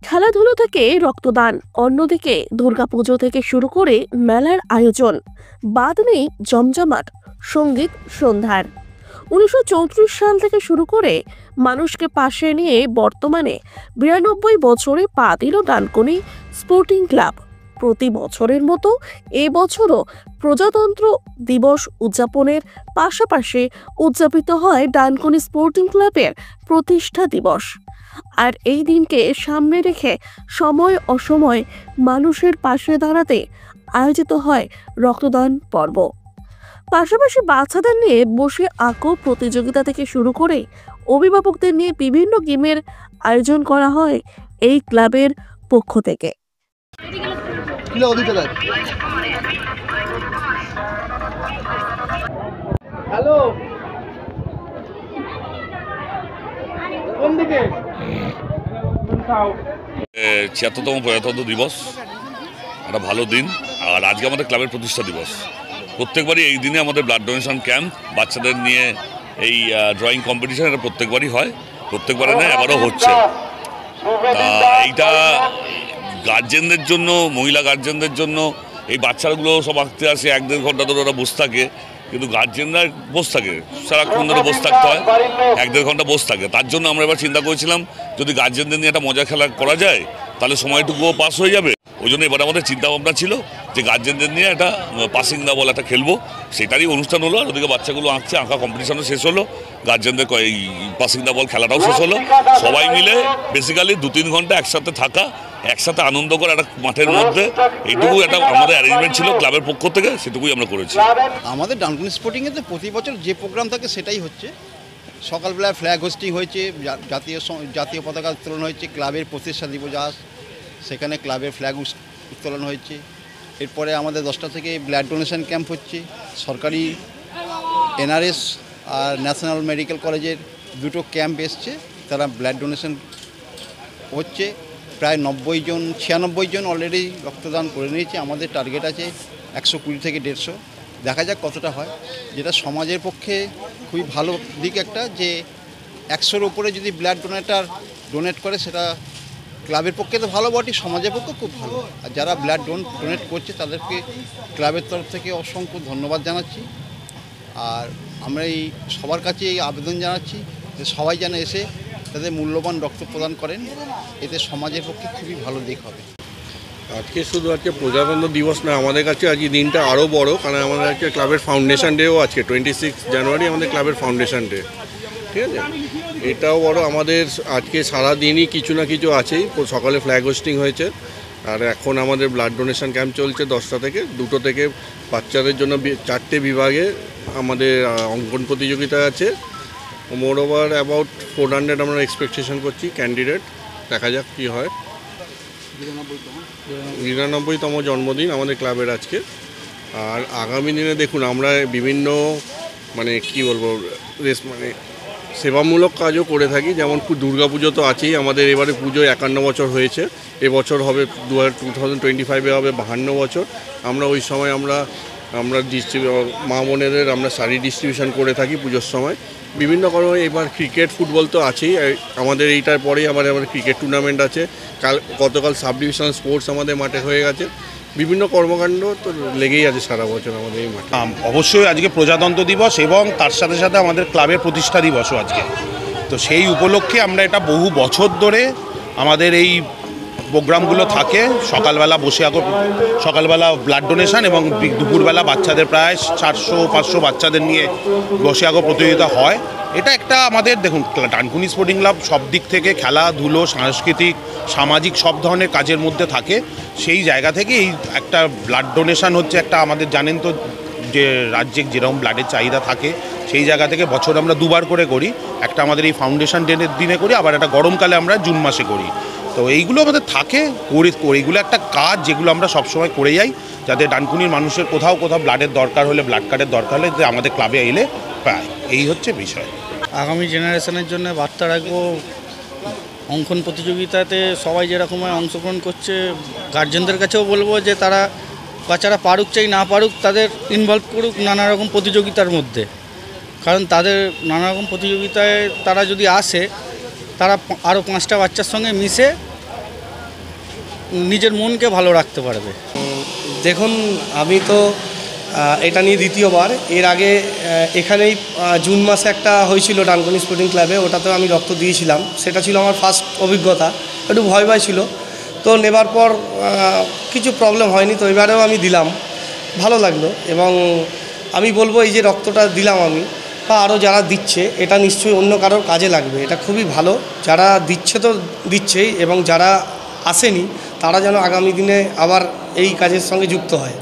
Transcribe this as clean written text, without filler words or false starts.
খেলাধুলো থেকে রক্তদান, অন্যদিকে দুর্গাপুজো থেকে শুরু করে মেলার আয়োজন, বাদ নেই জমজমাট সঙ্গীত সন্ধ্যার। 1934 সাল থেকে শুরু করে মানুষকে পাশে নিয়ে বর্তমানে 92 বছরে পা দিল ডানকুনি স্পোর্টিং ক্লাব। প্রতি বছরের মতো এবছরও প্রজাতন্ত্র দিবস উদযাপনের পাশাপাশি উদযাপিত হয় ডানকুনি স্পোর্টিং ক্লাবের প্রতিষ্ঠা দিবস। আর এই দিনকে সামনে রেখে সময় অসময় মানুষের পাশে দাঁড়াতে আয়োজিত হয় রক্তদান পর্ব। পাশাপাশি বাচ্চাদের নিয়ে বসে আঁকো প্রতিযোগিতা থেকে শুরু করে অভিভাবকদের নিয়ে বিভিন্ন গেমের আয়োজন করা হয় এই ক্লাবের পক্ষ থেকে। হ্যালো, কোন দিকে? ৭৬তম প্রজাতন্ত্র দিবস একটা ভালো দিন। আর আজকে আমাদের ক্লাবের প্রতিষ্ঠা দিবস। প্রত্যেকবারই এই দিনে আমাদের ব্লাড ডোনেশন ক্যাম্প, বাচ্চাদের নিয়ে এই ড্রয়িং কম্পিটিশন, এটা প্রত্যেকবারই হয়। প্রত্যেকবারে না, এবারও হচ্ছে। এইটা গার্জেনদের জন্য, মহিলা গার্জেনদের জন্য, এই বাচ্চাগুলো সব আঁকতে আসে, 1-1.5 ঘন্টা ধরে ওরা বসে থাকে। কিন্তু গার্জেনরা বসে থাকে, সারাক্ষণ ধরে বসে থাকতে হয়, 1-1.5 ঘন্টা বসে থাকে। তার জন্য আমরা এবার চিন্তা করেছিলাম যদি গার্জেনদের নিয়ে একটা মজা খেলা করা যায় তাহলে সময়টুকুও পাস হয়ে যাবে। ওই জন্য এবার আমাদের চিন্তা ভাবনা ছিল যে গার্জেনদের নিয়ে একটা পাসিং দা বল একটা খেলবো। সেটারই অনুষ্ঠান হলো। আর ওদিকে বাচ্চাগুলো আঁকছে, আঁকা কম্পিটিশনও শেষ হলো, গার্জেনদের এই পাসিং দা বল খেলাটাও শেষ হলো। সবাই মিলে বেসিক্যালি 2-3 ঘন্টা একসাথে থাকা, একসাথে আনন্দ করা একটা মাঠের মধ্যে, এইটুকু একটা আমাদের অ্যারেঞ্জমেন্ট ছিল ক্লাবের পক্ষ থেকে, সেটুকুই আমরা করেছি। আমাদের ডানকুনি স্পোর্টিংয়েতে প্রতি বছর যে প্রোগ্রাম থাকে সেটাই হচ্ছে। সকালবেলায় ফ্ল্যাগ হোস্টিং হয়েছে, জাতীয় পতাকা উত্তোলন হয়েছে, ক্লাবের প্রতিষ্ঠা দিবস সেখানে ক্লাবের ফ্ল্যাগ উত্তোলন হয়েছে। এরপরে আমাদের 10টা থেকে ব্লাড ডোনেশন ক্যাম্প হচ্ছে। সরকারি এনআরএস আর ন্যাশনাল মেডিকেল কলেজের দুটো ক্যাম্প এসছে, তারা ব্লাড ডোনেশন হচ্ছে। প্রায় 96 জন অলরেডি রক্তদান করে নিয়েছে। আমাদের টার্গেট আছে 120 থেকে 150। দেখা যাক কতটা হয়। যেটা সমাজের পক্ষে খুবই ভালো দিক একটা, যে 100-র উপরে যদি ব্লাড ডোনেট করে সেটা ক্লাবের পক্ষে তো ভালো বটে, সমাজের পক্ষে খুব ভালো। আর যারা ব্লাড ডোনেট করছে তাদেরকে ক্লাবের তরফ থেকে অসংখ্য ধন্যবাদ জানাচ্ছি। আর আমরা এই সবার কাছে এই আবেদন জানাচ্ছি যে সবাই যেন এসে তাদের মূল্যবান রক্ত প্রদান করেন, এতে সমাজের পক্ষে খুবই ভালো দিক হবে। আজকে শুধু আজকে প্রজাতন্ত্র দিবস না, আমাদের কাছে আজকে দিনটা আরও বড়, কারণ আমাদের আজকে ক্লাবের ফাউন্ডেশন ডেও আজকে 26 জানুয়ারি আমাদের ক্লাবের ফাউন্ডেশন ডে। ঠিক আছে, এটাও বড়। আমাদের আজকে সারাদিনই কিছু না কিছু আছেই। সকালে ফ্ল্যাগ হোস্টিং হয়েছে, আর এখন আমাদের ব্লাড ডোনেশন ক্যাম্প চলছে 10টা থেকে 2টো থেকে। বাচ্চাদের জন্য 4টে বিভাগে আমাদের অঙ্কন প্রতিযোগিতা আছে। মোর ওভার অ্যাবাউট 400 আমরা এক্সপেকটেশন করছি ক্যান্ডিডেট। দেখা যাক কী হয়। 99তম জন্মদিন আমাদের ক্লাবের আজকে। আর আগামী দিনে দেখুন আমরা বিভিন্ন কি বলবো সেবামূলক কাজও করে থাকি। যেমন দুর্গাপুজো তো আছেই আমাদের, এবারে পুজো 51 বছর হয়েছে। এবছর হবে 2025-এ হবে 52 বছর। আমরা ওই সময় আমরা মা বোনেদের আমরা শাড়ি ডিস্ট্রিবিউশন করে থাকি পুজোর সময়। বিভিন্ন কারণে এবার ক্রিকেট, ফুটবল তো আছেই। আমাদের এইটার পরেই আমাদের ক্রিকেট টুর্নামেন্ট আছে। গতকাল সাব ডিভিশনাল স্পোর্টস আমাদের মাঠে হয়ে গেছে। বিভিন্ন কর্মকাণ্ড তো লেগেই আছে সারা বছর আমাদের এই মাঠে। অবশ্যই আজকে প্রজাতন্ত্র দিবস এবং তার সাথে সাথে আমাদের ক্লাবের প্রতিষ্ঠা দিবসও আজকে। তো সেই উপলক্ষে আমরা এটা বহু বছর ধরে আমাদের এই প্রোগ্রামগুলো থাকে। সকালবেলা ব্লাড ডোনেশন এবং দুপুরবেলা বাচ্চাদের প্রায় 400-500 বাচ্চাদের নিয়ে বসে আঁকো প্রতিযোগিতা হয়। এটা একটা আমাদের দেখুন ডানকুনি স্পোর্টিং ক্লাব সব দিক থেকে খেলাধুলো, সাংস্কৃতিক, সামাজিক সব ধরনের কাজের মধ্যে থাকে। সেই জায়গা থেকে এই একটা ব্লাড ডোনেশন হচ্ছে একটা, আমাদের জানেন তো যে রাজ্যে যেরকম ব্লাডের চাহিদা থাকে, সেই জায়গা থেকে বছর আমরা 2বার করে করি। একটা আমাদের এই ফাউন্ডেশন ডের দিনে করি, আবার একটা গরমকালে আমরা জুন মাসে করি। তো এইগুলো আমাদের থাকে এইগুলো একটা কাজ যেগুলো আমরা সবসময় করে যাই, যাতে ডানকুনির মানুষের কোথাও ব্লাডের দরকার হলে, ব্লাড কার্ডের দরকার হলে যে আমাদের ক্লাবে এলে পায়। এই হচ্ছে বিষয়। আগামী জেনারেশনের জন্য বার্তা রাখবো, অঙ্কন প্রতিযোগিতাতে সবাই যেরকম অংশগ্রহণ করছে, গার্জেনদের কাছেও বলবো যে তারা বাচ্চারা পারুক চাই না পারুক, তাদের ইনভলভ করুক নানা রকম প্রতিযোগিতার মধ্যে। কারণ তাদের নানা রকম প্রতিযোগিতায় তারা যদি আসে, তারা আরও 5টা বাচ্চার সঙ্গে মিশে নিজের মনকে ভালো রাখতে পারবে। দেখুন, আমি তো এটা নিয়ে দ্বিতীয়বার। এর আগে এখানেই জুন মাসে একটা হয়েছিল ডানকুনি স্পোর্টিং ক্লাবে, ওটাতেও আমি রক্ত দিয়েছিলাম। সেটা ছিল আমার ফার্স্ট অভিজ্ঞতা, একটু ভয় ভয় ছিল। তো নেবার পর কিছু প্রবলেম হয়নি, তো এবারেও আমি দিলাম, ভালো লাগলো। এবং আমি বলবো এই যে রক্তটা দিলাম আমি বা আরও যারা দিচ্ছে, এটা নিশ্চয়ই অন্য কারোর কাজে লাগবে। এটা খুবই ভালো, যারা দিচ্ছে তো দিচ্ছেই, এবং যারা আসেনি তারা যেন আগামী দিনে আবার এই কাজের সঙ্গে যুক্ত হয়।